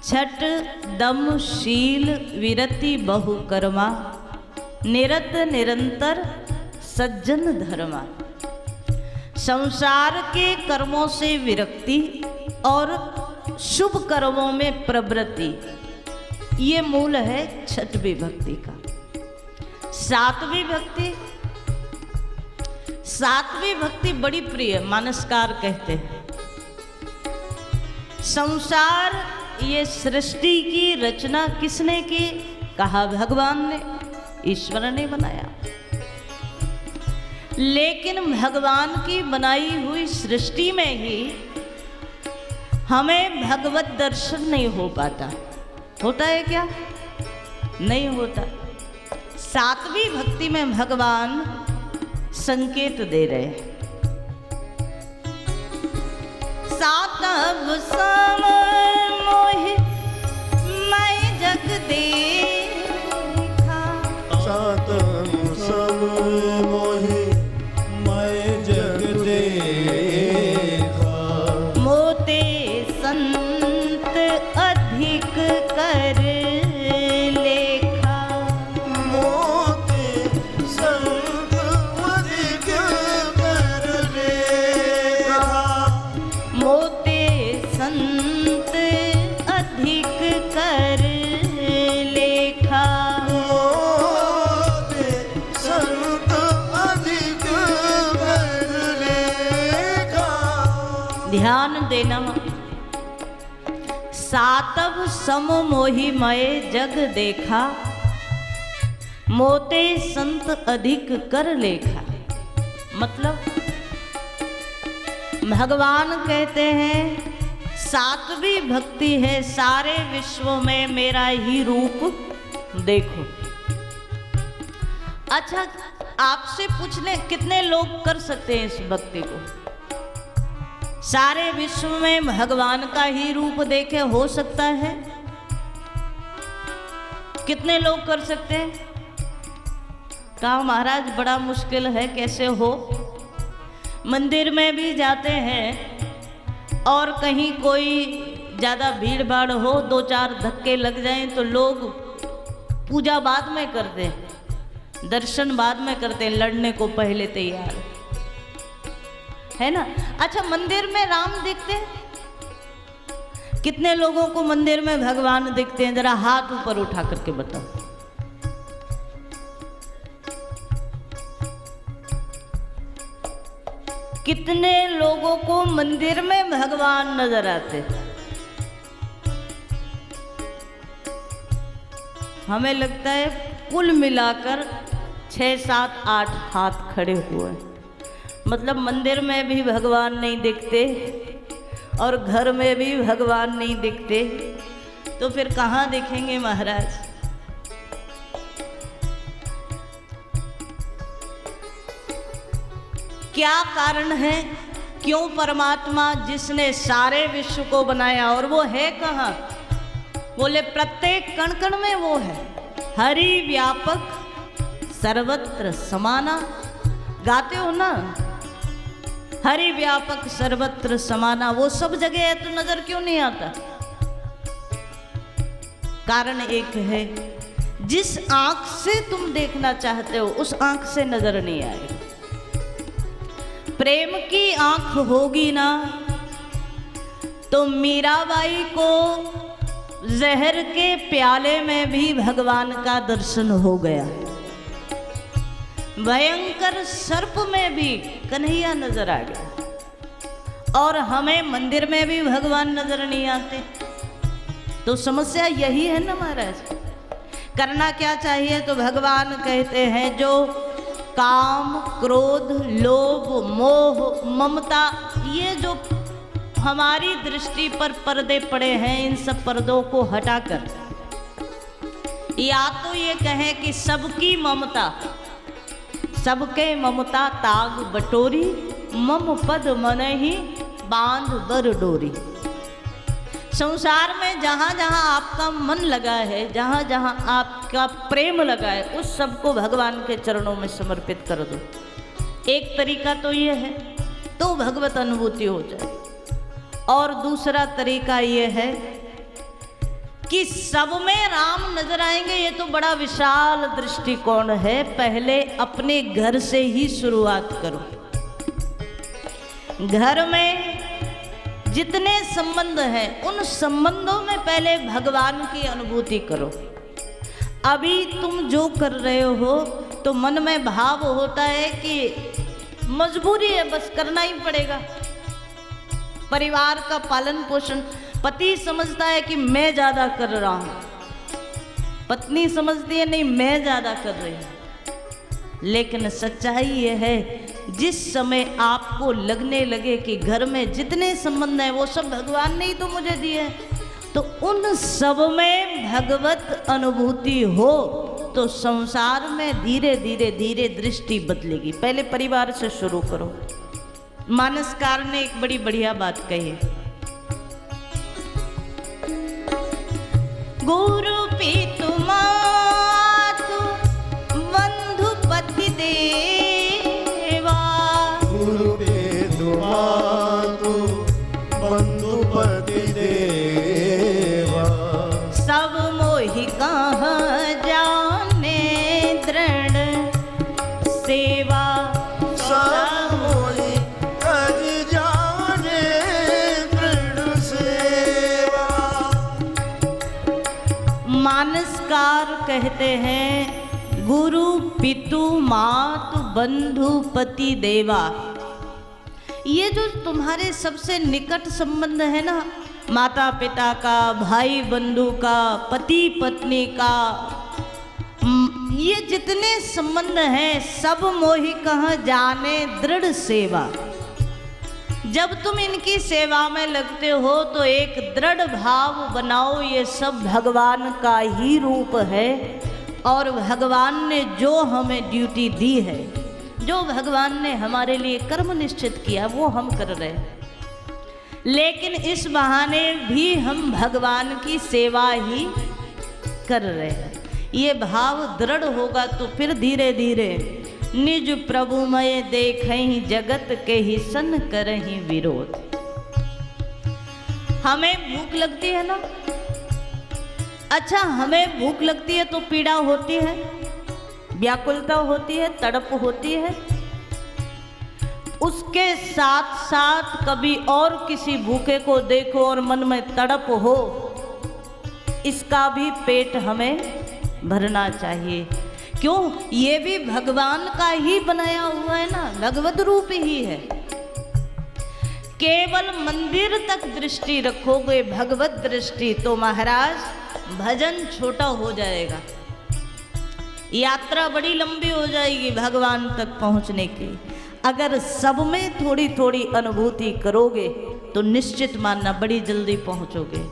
छठ दम शील विरति बहु कर्मा, निरत निरंतर सज्जन धर्मा। संसार के कर्मों से विरक्ति और शुभ कर्मों में प्रवृत्ति, ये मूल है छठवीं भक्ति का। सातवीं भक्ति बड़ी प्रिय, मानसकार कहते हैं। संसार, ये सृष्टि की रचना किसने की? कहा भगवान ने, ईश्वर ने बनाया। लेकिन भगवान की बनाई हुई सृष्टि में ही हमें भगवत दर्शन नहीं हो पाता। होता है क्या? नहीं होता। सातवीं भक्ति में भगवान संकेत दे रहे हैं। सातव सम मोहि मैं जग देखा, सातव सम मोहि मैं जग देखा। मोते संत अधिक कर लेखा, मोते संत अधिक कर लेखा। मोते संत अधिक कर लेखा। मोते संत अधिक कर लेखा। ध्यान देना। सातव सम मोहि मैं जग देखा, मोते संत अधिक कर लेखा। मतलब भगवान कहते हैं सातवीं भक्ति है सारे विश्व में मेरा ही रूप देखो। अच्छा, आपसे पूछ लें कितने लोग कर सकते हैं इस भक्ति को? सारे विश्व में भगवान का ही रूप देखे, हो सकता है? कितने लोग कर सकते हैं? कहा महाराज बड़ा मुश्किल है, कैसे हो? मंदिर में भी जाते हैं और कहीं कोई ज़्यादा भीड़ भाड़ हो, दो चार धक्के लग जाएं तो लोग पूजा बाद में करते हैं, दर्शन बाद में करते हैं, लड़ने को पहले तैयार है ना। अच्छा, मंदिर में राम दिखते हैं? कितने लोगों को मंदिर में भगवान दिखते हैं? जरा हाथ ऊपर उठा करके बताओ। कितने लोगों को मंदिर में भगवान नजर आते? हमें लगता है कुल मिलाकर 6, 7, 8 हाथ खड़े हुए। मतलब मंदिर में भी भगवान नहीं दिखते और घर में भी भगवान नहीं दिखते, तो फिर कहाँ दिखेंगे महाराज? क्या कारण है? क्यों परमात्मा जिसने सारे विश्व को बनाया, और वो है कहाँ? बोले प्रत्येक कण कण में वो है। हरि व्यापक सर्वत्र समाना, गाते हो ना? हरि व्यापक सर्वत्र समाना, वो सब जगह है तो नजर क्यों नहीं आता? कारण एक है, जिस आंख से तुम देखना चाहते हो उस आंख से नजर नहीं आएगी। प्रेम की आंख होगी ना तो मीराबाई को जहर के प्याले में भी भगवान का दर्शन हो गया। भयंकर सर्प में भी कन्हैया नजर आ गया, और हमें मंदिर में भी भगवान नजर नहीं आते। तो समस्या यही है ना महाराज। करना क्या चाहिए? तो भगवान कहते हैं जो काम, क्रोध, लोभ, मोह, ममता, ये जो हमारी दृष्टि पर पर्दे पड़े हैं, इन सब पर्दों को हटाकर या तो ये कहें कि सबकी ममता, सबके ममता ताग बटोरी, मम पद मन ही बांध बर डोरी। संसार में जहाँ जहाँ आपका मन लगा है, जहाँ जहाँ आपका प्रेम लगा है, उस सबको भगवान के चरणों में समर्पित कर दो। एक तरीका तो ये है, तो भगवत अनुभूति हो जाए। और दूसरा तरीका ये है कि सब में राम नजर आएंगे, ये तो बड़ा विशाल दृष्टिकोण है। पहले अपने घर से ही शुरुआत करो। घर में जितने संबंध हैं उन संबंधों में पहले भगवान की अनुभूति करो। अभी तुम जो कर रहे हो तो मन में भाव होता है कि मजबूरी है, बस करना ही पड़ेगा। परिवार का पालन पोषण पति समझता है कि मैं ज्यादा कर रहा हूं, पत्नी समझती है नहीं मैं ज्यादा कर रही हूं। लेकिन सच्चाई यह है, जिस समय आपको लगने लगे कि घर में जितने संबंध हैं वो सब भगवान ने ही तो मुझे दिए हैं, तो उन सब में भगवत अनुभूति हो तो संसार में धीरे धीरे धीरे दृष्टि बदलेगी। पहले परिवार से शुरू करो। मानसकार ने एक बड़ी बढ़िया बात कही है, गुरु पितु मातु बंधु पति देवा, गुरु पितु मातु बंधु पति देवा, सब मोहि कहाँ जाने दृढ़ सेवा, सब मोहि कर जाने दृढ़ सेवा। मानसकार कहते हैं गुरु पितु मातु बंधु पति देवा, ये जो तुम्हारे सबसे निकट संबंध है ना, माता पिता का, भाई बंधु का, पति पत्नी का, ये जितने संबंध हैं सब मोहि कहाँ जाने दृढ़ सेवा। जब तुम इनकी सेवा में लगते हो तो एक दृढ़ भाव बनाओ, ये सब भगवान का ही रूप है और भगवान ने जो हमें ड्यूटी दी है, जो भगवान ने हमारे लिए कर्म निश्चित किया वो हम कर रहे हैं। लेकिन इस बहाने भी हम भगवान की सेवा ही कर रहे हैं। ये भाव दृढ़ होगा तो फिर धीरे धीरे निज प्रभुमय देखहीं जगत के ही सन करहीं विरोध। हमें भूख लगती है ना, अच्छा हमें भूख लगती है तो पीड़ा होती है, व्याकुलता होती है, तड़प होती है। उसके साथ साथ कभी और किसी भूखे को देखो और मन में तड़प हो, इसका भी पेट हमें भरना चाहिए। क्यों? ये भी भगवान का ही बनाया हुआ है ना, भगवत रूप ही है। केवल मंदिर तक दृष्टि रखोगे भगवत दृष्टि तो महाराज भजन छोटा हो जाएगा, यात्रा बड़ी लंबी हो जाएगी भगवान तक पहुंचने की। अगर सब में थोड़ी थोड़ी अनुभूति करोगे तो निश्चित मानना बड़ी जल्दी पहुंचोगे।